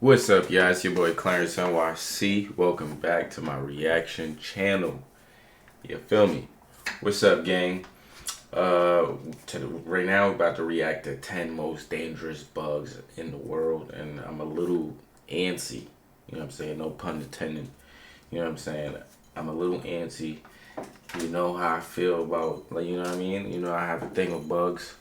What's up, y'all? It's your boy ClarenceNyc. Welcome back to my reaction channel. You feel me? What's up, gang? Right now we're about to react to 10 most dangerous bugs in the world, and I'm a little antsy. You know what I'm saying? No pun intended. You know what I'm saying? I'm a little antsy. You know how I feel about, like, you know what I mean? You know, I have a thing with bugs.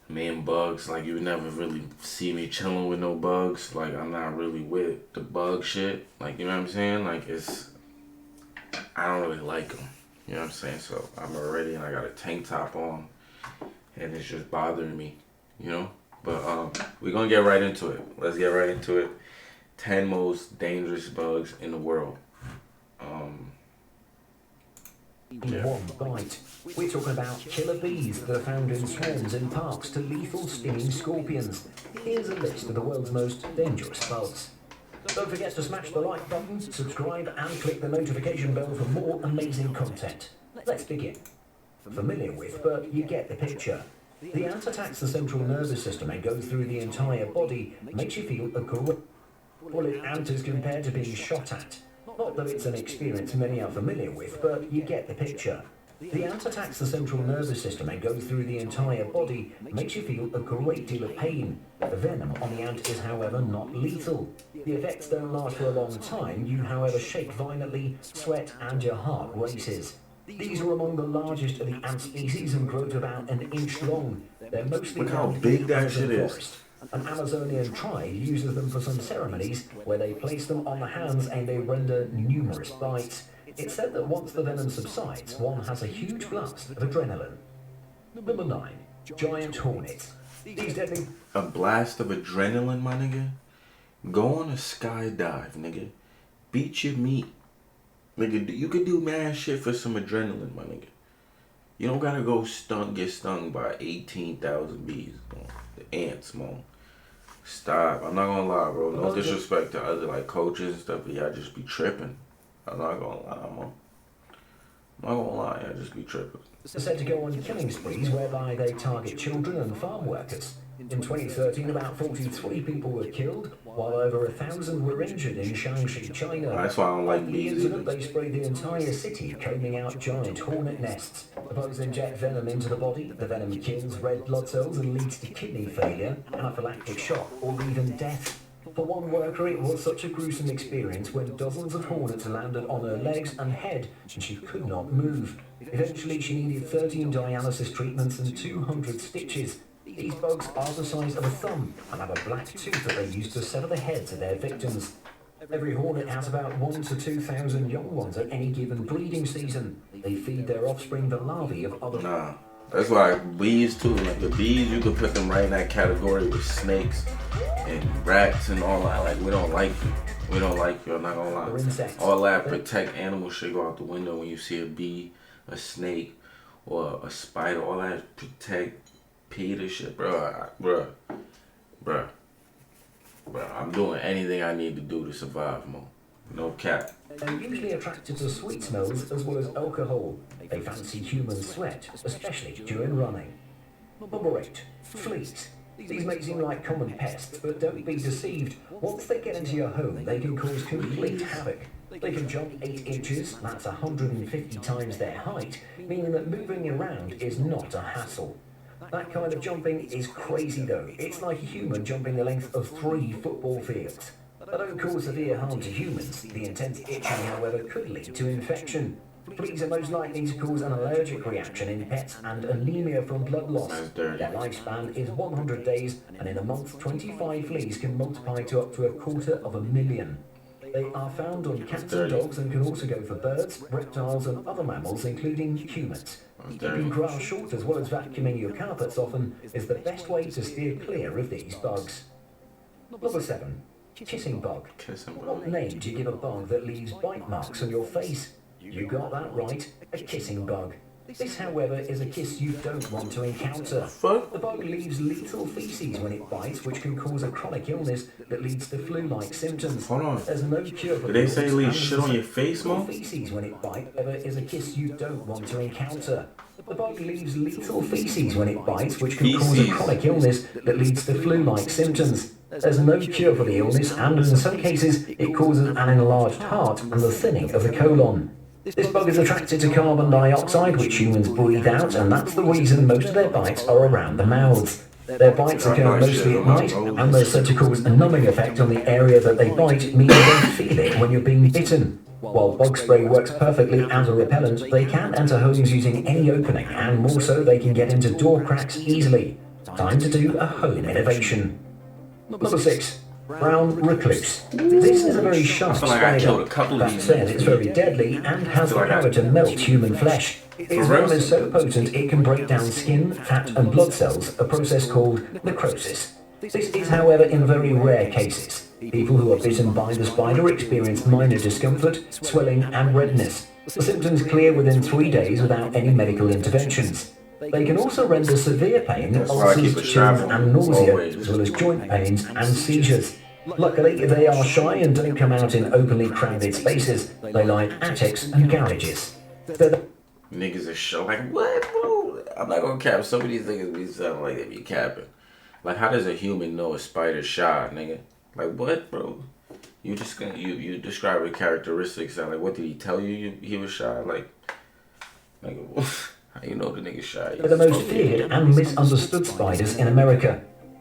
Me and bugs, like, you never really see me chilling with no bugs. Like, I'm not really with the bug shit. Like, you know what I'm saying? Like, I don't really like them. You know what I'm saying? So I'm already, and I got a tank top on, and it's just bothering me, you know? But we're gonna get right into it. Let's get right into it. 10 most dangerous bugs in the world. One bite. We're talking about killer bees that are found in swarms in parks to lethal stinging scorpions. Here's a list of the world's most dangerous bugs. Don't forget to smash the like button, subscribe and click the notification bell for more amazing content. Let's begin. Familiar with, but you get the picture. The ant attacks the central nervous system and goes through the entire body, makes you feel a great bullet ant is compared to being shot at. Not that it's an experience many are familiar with, but you get the picture. The ant attacks the central nervous system and goes through the entire body, makes you feel a great deal of pain. The venom on the ant is, however, not lethal. The effects don't last for a long time. You, however, shake violently, sweat, and your heart races. These are among the largest of the ant species and grow to about an inch long. They're mostly Look how found big in that Amazon shit is. forest. An Amazonian tribe uses them for some ceremonies where they place them on the hands and they render numerous bites. It's said that once the venom subsides, one has a huge blast of adrenaline. Number 9. Giant hornets. These deadly... A blast of adrenaline, my nigga? Go on a skydive, nigga. Beat your meat. Nigga, you could do mad shit for some adrenaline, my nigga. You don't gotta go get stung by 18,000 bees. The ants, man. Stop. I'm not gonna lie, bro. No disrespect to other, like, coaches and stuff, but y'all just be tripping. I'm not gonna lie, man. I'm not gonna lie, y'all just be tripping. Are said to go on killing sprees whereby they target children and farm workers. In 2013, about 43 people were killed, while over 1,000 were injured in Shaanxi, China. That's why I don't like On the bees incident, either. they sprayed the entire city, combing out giant hornet nests. The bugs inject venom into the body. The venom kills red blood cells and leads to kidney failure, anaphylactic shock, or even death. For one worker, it was such a gruesome experience when dozens of hornets landed on her legs and head, and she could not move. Eventually, she needed 13 dialysis treatments and 200 stitches. These bugs are the size of a thumb and have a black tooth that they use to sever the heads of their victims. Every hornet has about 1,000 to 2,000 young ones at any given breeding season. They feed their offspring the larvae of other... Nah. That's why bees too. Like, the bees, you could put them right in that category with snakes and rats and all that. Like, we don't like you. We don't like you. I'm not gonna lie. All that protect animals should go out the window when you see a bee, a snake, or a spider. All that protect Peter shit, bro. I'm doing anything I need to do to survive, mo. No cap. They're usually attracted to sweet smells as well as alcohol. They fancy human sweat, especially during running. Number 8. Fleas. These may seem like common pests, but don't be deceived. Once they get into your home, they can cause complete havoc. They can jump 8 inches, that's 150 times their height, meaning that moving around is not a hassle. That kind of jumping is crazy though. It's like a human jumping the length of 3 football fields. They don't cause severe harm to humans. The intense itching, however, could lead to infection. Fleas are most likely to cause an allergic reaction in pets and anemia from blood loss. Their lifespan is 100 days, and in a month, 25 fleas can multiply to up to 250,000. They are found on cats and dogs and can also go for birds, reptiles, and other mammals, including humans. Keeping grass short as well as vacuuming your carpets often is the best way to steer clear of these bugs. Number 7. Kissing bug. What name do you give a bug that leaves bite marks on your face? You got that right, a kissing bug. This, however, is a kiss you don't want to encounter. The bug leaves lethal feces when it bites, which can cause a chronic illness that leads to flu-like symptoms. Hold on. There's no cure for Did they say leave shit on your face, mo? Feces when it bites, however, is a kiss you don't want to encounter. The bug leaves lethal feces when it bites, which can cause a chronic illness that leads to flu-like symptoms. There's no cure for the illness, and in some cases it causes an enlarged heart and the thinning of the colon. This bug is attracted to carbon dioxide, which humans breathe out, and that's the reason most of their bites are around the mouths. Their bites occur mostly at night, and they're said to cause a numbing effect on the area that they bite, meaning you don't feel it when you're being bitten. While bug spray works perfectly as a repellent, they can enter homes using any opening, and more so, they can get into door cracks easily. Time to do a home innovation. Number 6. Brown recluse. This is a very sharp spider. That said, it's very deadly and has the power to melt human flesh. Its venom is so potent it can break down skin, fat and blood cells, a process called necrosis. This is, however, in very rare cases. People who are bitten by the spider experience minor discomfort, swelling and redness. The symptoms clear within 3 days without any medical interventions. They can also render severe pain, ulcers, chills and nausea, as well as joint pains and seizures. Luckily, they are shy and don't come out in openly crowded spaces. They like attics and garages. Niggas are shy. Like, what, bro? I'm not gonna cap. Some of these niggas be sounding like they be capping. Like, how does a human know a spider's shy, nigga? Like, what, bro? You just gonna you describe a characteristics and like, what did he tell you he was shy? Like, how you know the nigga shy? They're the most feared and misunderstood spiders in America.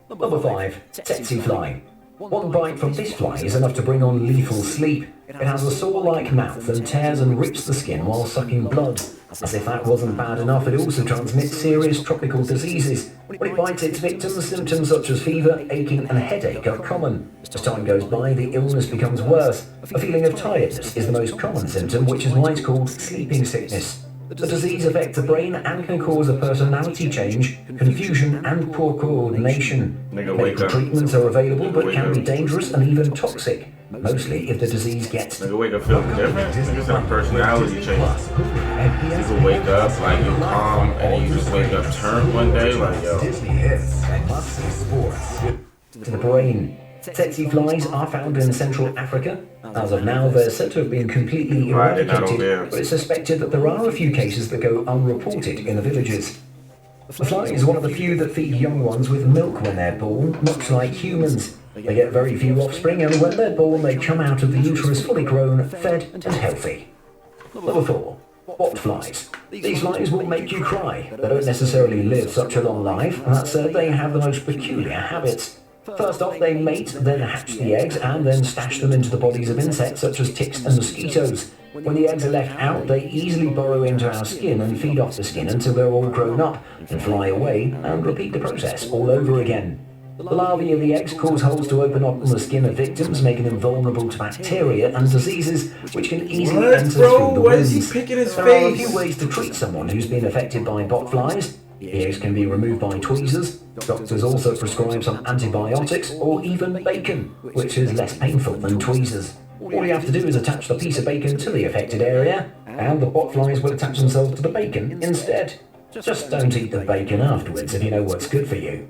Number 5. Tsetse fly. One bite from this fly is enough to bring on lethal sleep. It has a saw-like mouth and tears and rips the skin while sucking blood. As if that wasn't bad enough, it also transmits serious tropical diseases. When it bites its victims, symptoms such as fever, aching and headache are common. As time goes by, the illness becomes worse. A feeling of tiredness is the most common symptom, which is why it's called sleeping sickness. The disease affects the brain and can cause a personality change, confusion and poor coordination. Medical treatments are available but can be dangerous and even toxic, mostly if the disease gets... Nigga wake up feeling different. Niggas have personality change. You can wake up like you're calm and then you just wake up turned one day like, yo. To the brain. Tsetse flies are found in Central Africa. As of now, they're said to have been completely eradicated, but it's suspected that there are a few cases that go unreported in the villages. The fly is one of the few that feed young ones with milk when they're born, much like humans. They get very few offspring, and when they're born, they come out of the uterus fully grown, fed and healthy. Number 4. Bot flies. These flies will make you cry. They don't necessarily live such a long life, and that said, they have the most peculiar habits. First off, they mate, then hatch the eggs, and then stash them into the bodies of insects such as ticks and mosquitoes. When the eggs are left out, they easily burrow into our skin and feed off the skin until they're all grown up, and fly away, and repeat the process all over again. The larvae of the eggs cause holes to open up on the skin of victims, making them vulnerable to bacteria and diseases, which can easily enter through the wounds. There are a few ways to treat someone who's been affected by bot flies. The eggs can be removed by tweezers. Doctors also prescribe some antibiotics or even bacon, which is less painful than tweezers. All you have to do is attach the piece of bacon to the affected area, and the bot flies will attach themselves to the bacon instead. Just don't eat the bacon afterwards if you know what's good for you.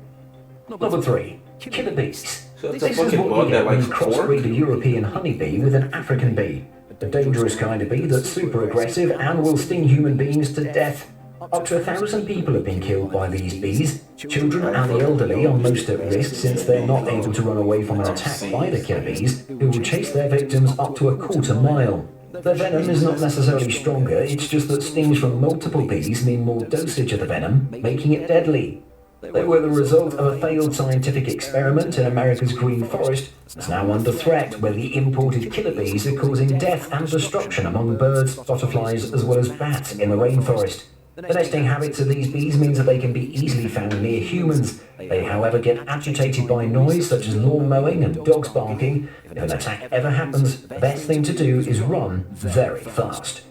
Number 3. Killer bees. This is what you get when you crossbreed a European honeybee with an African bee. A dangerous kind of bee that's super aggressive and will sting human beings to death. Up to 1,000 people have been killed by these bees. Children and the elderly are most at risk since they're not able to run away from an attack by the killer bees, who will chase their victims up to a quarter mile. Their venom is not necessarily stronger, it's just that stings from multiple bees mean more dosage of the venom, making it deadly. They were the result of a failed scientific experiment in America's green forest that's now under threat, where the imported killer bees are causing death and destruction among birds, butterflies, as well as bats in the rainforest. The nesting habits of these bees means that they can be easily found near humans. They, however, get agitated by noise such as lawn mowing and dogs barking. If an attack ever happens, the best thing to do is run very fast.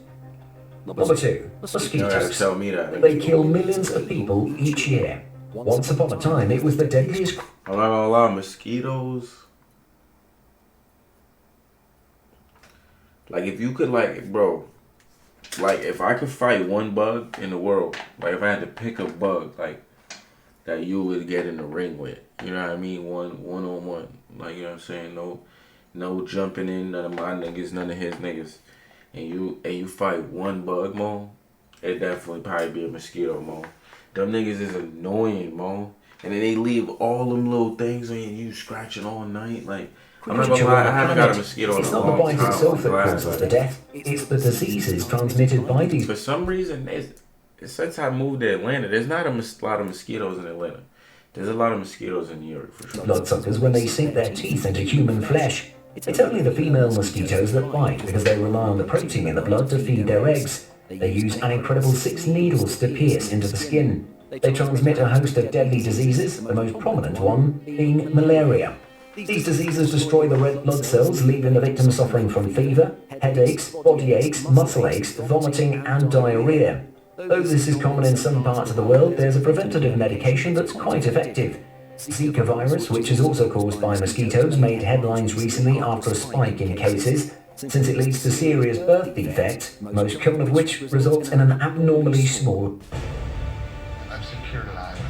Number 2. Mosquitoes. They kill millions of people each year. Once upon a time, it was the deadliest... I'm not gonna lie, mosquitoes... Like, if you could, like, bro... Like, if I could fight one bug in the world, like, if I had to pick a bug, like, that you would get in the ring with, you know what I mean? One-on-one. Like, you know what I'm saying? No jumping in, none of my niggas, none of his niggas. And you fight one bug, mo, it'd definitely probably be a mosquito, mo. Them niggas is annoying, mo. and then they leave all them little things on you, and you scratching all night. Like, I'm not gonna lie, I haven't got a mosquito in It's a not the long bite time. itself that I'm glad, causes the death, it's the diseases transmitted by these. for some reason, since I moved to Atlanta, there's not a lot of mosquitoes in Atlanta. There's a lot of mosquitoes in New York, for sure. Bloodsuckers when they sink their teeth into human flesh. It's only the female mosquitoes that bite because they rely on the protein in the blood to feed their eggs. They use an incredible 6 needles to pierce into the skin. They transmit a host of deadly diseases, the most prominent one being malaria. These diseases destroy the red blood cells, leaving the victim suffering from fever, headaches, body aches, muscle aches, vomiting and diarrhea. Though this is common in some parts of the world, there's a preventative medication that's quite effective. Zika virus, which is also caused by mosquitoes, made headlines recently after a spike in cases, since it leads to serious birth defects, most common of which results in an abnormally small. I've secured an island.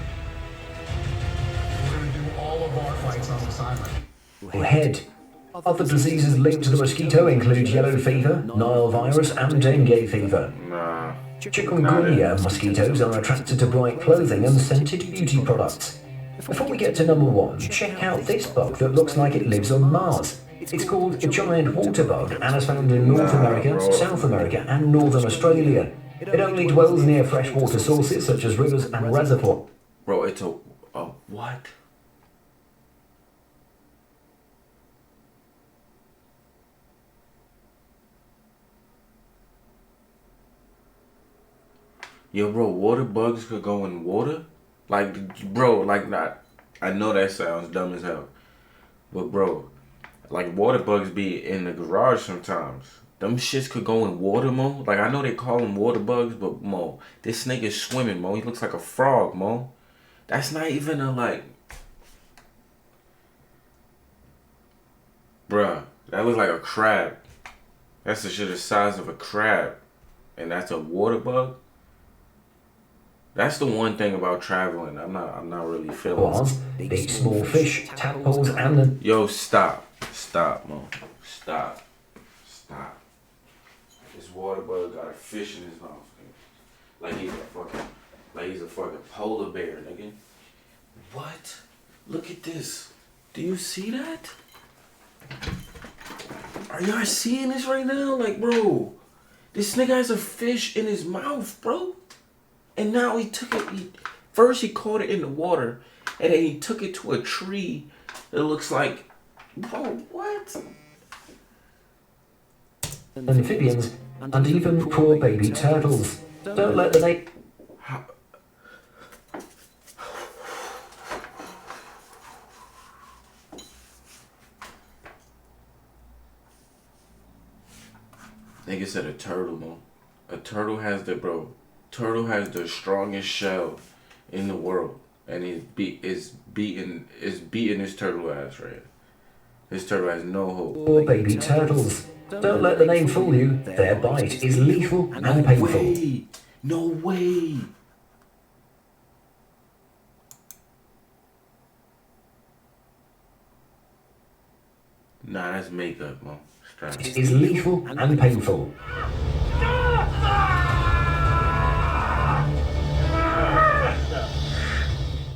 We're going to do all of our fights on this island. Head. Other diseases linked to the mosquito include yellow fever, Nile virus, and dengue fever. Nah. Chikungunya mosquitoes are attracted to bright clothing and scented beauty products. Before we get to number 1, check out this bug that looks like it lives on Mars. It's called a giant water bug and is found in North America, South America, and Northern Australia. It only dwells near freshwater sources such as rivers and reservoirs. Bro, it's a what? Yo, bro, water bugs could go in water? Like, bro, like, not. I know that sounds dumb as hell. But, bro, like, water bugs be in the garage sometimes. Them shits could go in water, Mo. Like, I know they call them water bugs, but, Mo, this snake is swimming, Mo. He looks like a frog, Mo. That's not even a, like. Bruh, that looks like a crab. That's the shit the size of a crab. And that's a water bug? That's the one thing about traveling. I'm not really feeling. Big small fish, tadpoles, and the. Yo, stop, Mo, stop. This water bug got a fish in his mouth, nigga. Like he's a fucking polar bear, nigga. What? Look at this. Do you see that? Are y'all seeing this right now? Like, bro, this nigga has a fish in his mouth, bro. And now he took it, first he caught it in the water, and then he took it to a tree that looks like, bro, what? Amphibians, and even poor baby turtles. Don't let the name. Nigga said a turtle, man. A turtle has the strongest shell in the world, and is beating his turtle ass right here. This turtle has no hope. Poor baby turtles. Don't let the name fool you. Their bite is lethal and painful. No way. Nah, that's makeup, man. It is lethal and painful.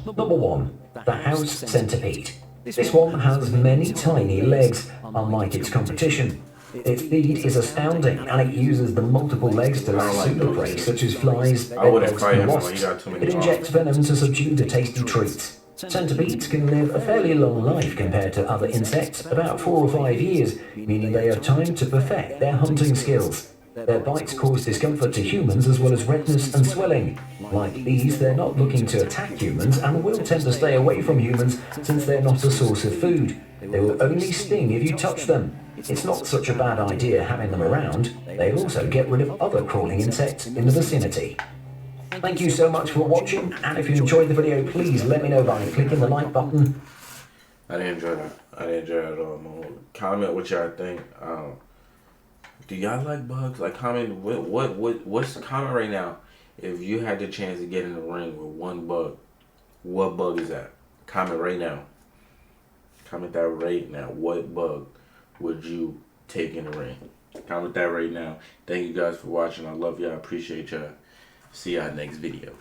Number 1. The house centipede. This one has many tiny legs, unlike its competition. Its bead is astounding, and it uses the multiple legs to super prey such as flies, bedbugs, and wasps. It injects venom to subdue the tasty treats. Centipedes can live a fairly long life compared to other insects, about 4 or 5 years, meaning they have time to perfect their hunting skills. Their bites cause discomfort to humans as well as redness and swelling. Like these, they're not looking to attack humans and will tend to stay away from humans since they're not a source of food. They will only sting if you touch them. It's not such a bad idea having them around. They also get rid of other crawling insects in the vicinity. Thank you so much for watching, and if you enjoyed the video, please let me know by clicking the like button. I didn't enjoy that. I didn't enjoy it at all, man. Comment what y'all think. Do y'all like bugs? Like, comment what's the comment right now? If you had the chance to get in the ring with one bug, what bug is that? Comment right now. Comment that right now. What bug would you take in the ring? Comment that right now. Thank you guys for watching. I love y'all. Appreciate y'all. See y'all next video.